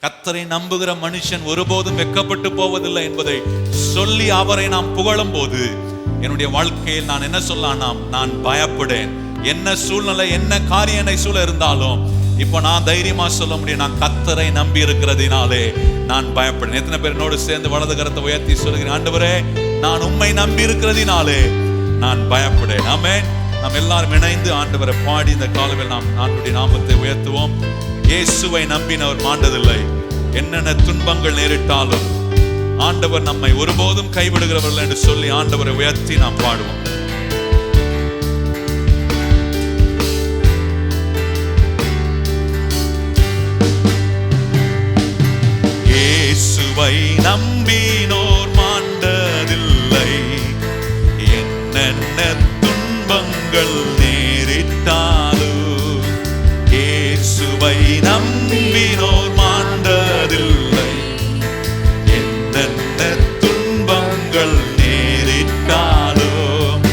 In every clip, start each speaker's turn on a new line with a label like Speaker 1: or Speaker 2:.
Speaker 1: கர்த்தரை நம்புகிற மனுஷன் ஒருபோதும் வெட்கப்பட்டு போவதில்லை என்பதை சொல்லி அவரை நாம் புகழும் போது என்னுடைய வாழ்க்கையில் நான் என்ன சொல்லலாம், நான் பயப்படேன். என்ன சூழ்நிலை, என்ன காரியம் என்னை சூழ இருந்தாலும் இப்ப நான் தைரியமா சொல்ல முடியும், நான் கர்த்தரை நம்பி இருக்கிறதினாலே நான் பயப்படேன். எத்தனை பேர் என்னோடு சேர்ந்து வலது கரத்தை உயர்த்தி சொல்கிறேன், ஆண்டவரே நான் உம்மை நம்பி இருக்கிறதினாலே நான் பயப்படேன். ஆமென். நாம் எல்லாரும் இணைந்து ஆண்டவரை பாடி இந்த காலவில் நாம் ஆண்டவருடைய நாமத்தை உயர்த்துவோம். இயேசுவை நம்பினவர் மாண்டதில்லை. என்னென்ன துன்பங்கள் நேரிட்டாலும் ஆண்டவர் நம்மை ஒருபோதும் கைவிடுகிறவர்கள் என்று சொல்லி ஆண்டவரை உயர்த்தி நாம் பாடுவோம். இயேசுவை நம்பினோர் மாண்டதில்லை. என்னென்ன துன்பங்கள் நேரிட்டாலும் இயேசுவை நம்பினோர் மாண்டதில்லை. என்னென்ன துன்பங்கள் நேரிட்டாலும்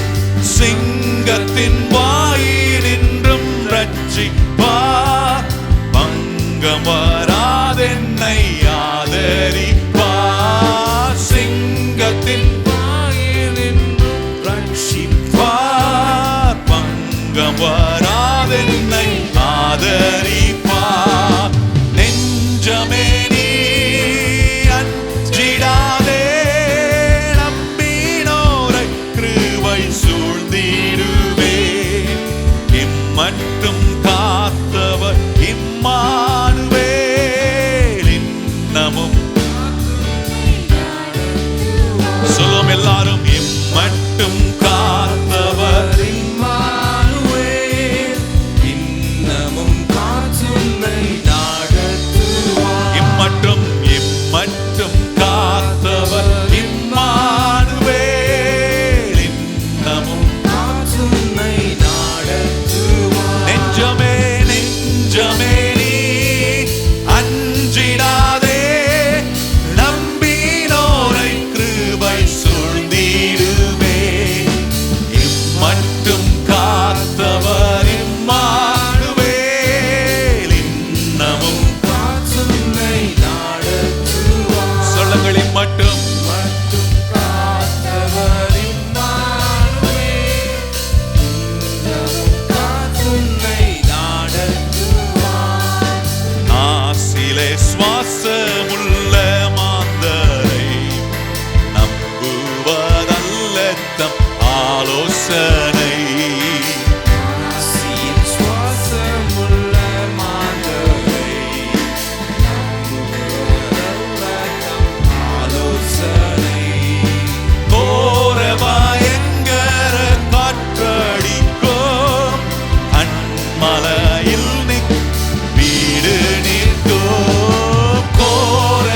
Speaker 1: சிங்கத்தின் வாயினின்றும் ரட்சிப்பார். பங்கம் வராதென்னை ஆதரிப்பார். சிங்கத்தின் வாயினின்றும் ரட்சிப்பார். பங்கம் வராதென்னை ஆதரிப்பார். நெஞ்சமே நீ அஞ்சிடாதே, நம்பினோரை கிருபை சூழ்ந்திடுவே. இம்மட்டும் காத்தவர் இம்மானுவேல். இன்னமும் சொல்லுவோம் எல்லாரும், இம்மட்டும் காத்தவர் இம்மானுவேல். இன்னமும் காத்துன்னை நடத்துவார். இம்மட்டும் இம்மட்டும் காத்தவர் இம்மானுவேல். இன்னமும் காத்துன்னை நடத்துவார். நெஞ்சமே நெஞ்சமே நீ அஞ்சிடாதே, நம்பினோரை கிருபை சூழ்ந்திடுவே. இம்மட்டும் காத்தவர் இம்மானுவேல். இன்னமும் காத்துன்னை நடத்துவார். சொல்லுங்கள், இம்மட்டும் காத்தவர் இம்மானுவேல். இன்னமும் காத்துன்னை நடத்துவார். நாசிலே சுவாசமுள்ள மாந்தரை நம்புவதல்ல தம் ஆலோசனை. நாசியில் சுவாசமுள்ள மாந்தரை நம்புவதல்ல தம் ஆலோசனை. கோர பயங்கர காற்றடிக்கும் அன்மலையில் வீடு நிற்கும். கோர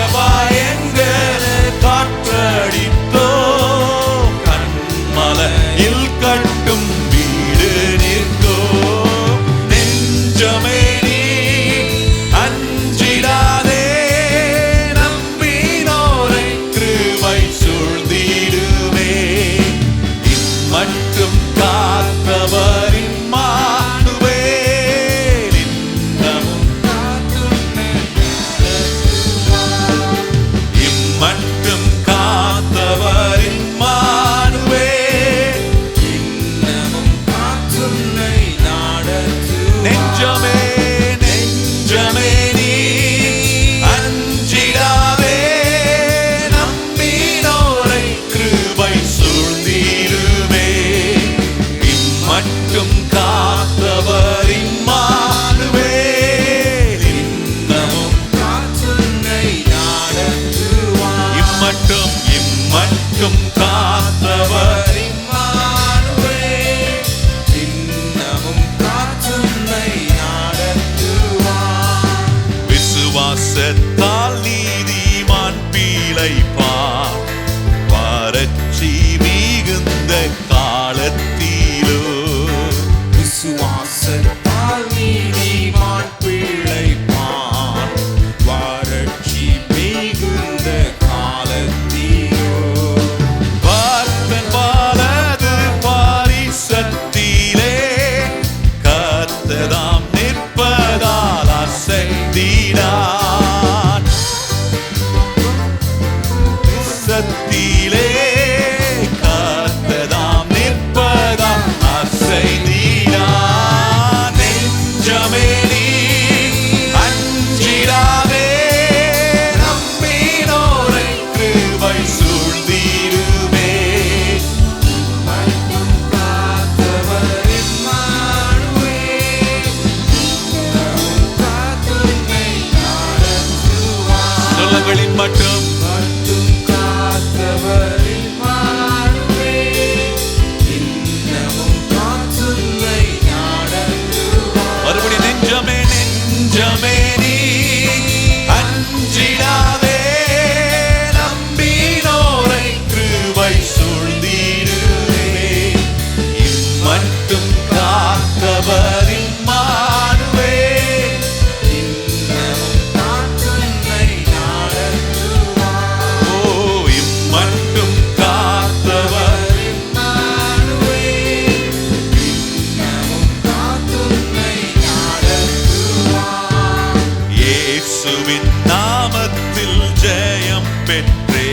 Speaker 1: இயேசுவின் நாமத்தில் ஜெயம் பெற்றே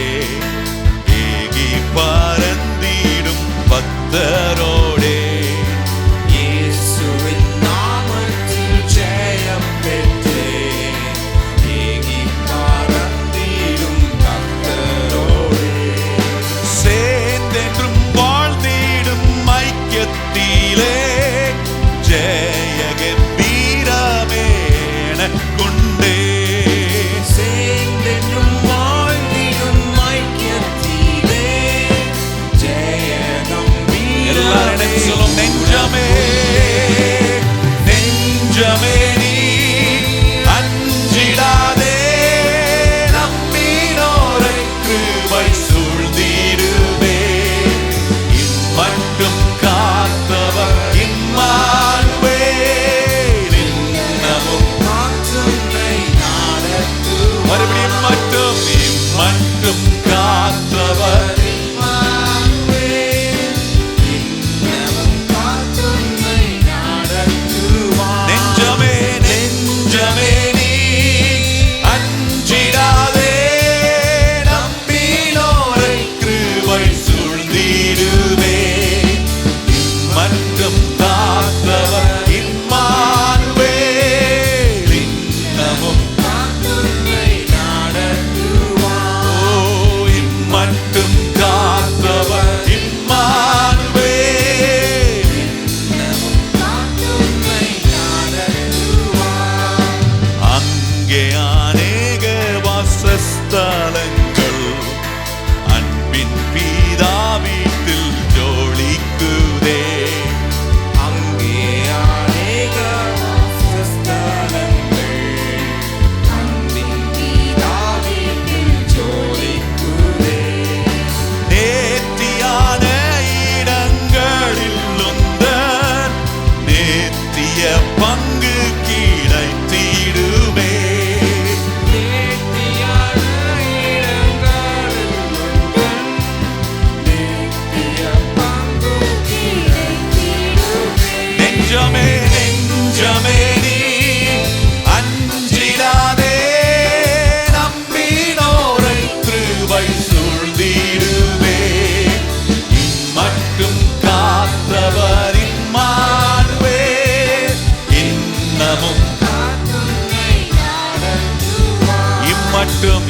Speaker 1: ஏகி பறந்திடும் பக்தரோடே
Speaker 2: இயேசுவின் நாமத்தில் ஜெயம் பெற்றே ஏகி பறந்திடும் பக்தரோடே
Speaker 1: சேர்ந்தென்றும் வாழ்ந்திடும் ஐக்கியத்திலே ஜெய கம்பீரமே எனக்குண்டே
Speaker 2: சேர்ந்தென்றும் வாழ்ந்திடும் ஐக்கியத்திலே ஜெய
Speaker 1: எல்லாரும்
Speaker 2: கம்பீரமே
Speaker 1: சொல்லும் நெஞ்சமே நெஞ்சமே நீ அஞ்சிடாதே நம்பினோரை கிருபை சூழ்ந்திடுவே இம்மட்டும் காத்தவர் இம்மானுவேல் இன்னமும்
Speaker 2: காற்றுன்னை நடத்துவார்.
Speaker 1: மறுபடியும் மட்டும் இம்மட்டும் காத்தவர்
Speaker 2: காற்றுன்னை நடத்துவார்.
Speaker 1: நெஞ்சமே நெஞ்சமே நீ அஞ்சிடாதே நம்பினோரை கிருபை சூழ்ந்திடுவே மட்டும் காத்தவர் இம்மானுவேல் இன்னமும்
Speaker 2: காற்றுன்னை நடத்துவார்.
Speaker 1: ஓ இம்மட்டும் காத்தவர் இம்மானுவேல்
Speaker 2: காற்றுன்னை நடத்துவார்.
Speaker 1: அங்கே அநேக வாசஸ்தலங்கள் அன்பின் பிதா வீட்டில் ஜோலிக்குதே
Speaker 2: அங்கே அநேக வாசஸ்தலங்கள் அன்பின் பிதாவின் ஜோலிக்குதே.
Speaker 1: நேர்த்தியான இடங்களில் உந்தன் நேர்த்திய பங்கு கிடைத்திடுமே
Speaker 2: நேர்த்தியான இடங்களில் உந்தன் நேர்த்திய பங்கு கிடைத்திடுமே.
Speaker 1: நெஞ்சமே நெஞ்சமே நீ அஞ்சிடாதே நம்பினோரை கிருபை சூழ்ந்திடுவே இம்மட்டும் காத்தவர் இம்மானுவேல் இன்னமும்
Speaker 2: காற்றுன்னை நடத்துவார்.
Speaker 1: இம்மட்டும்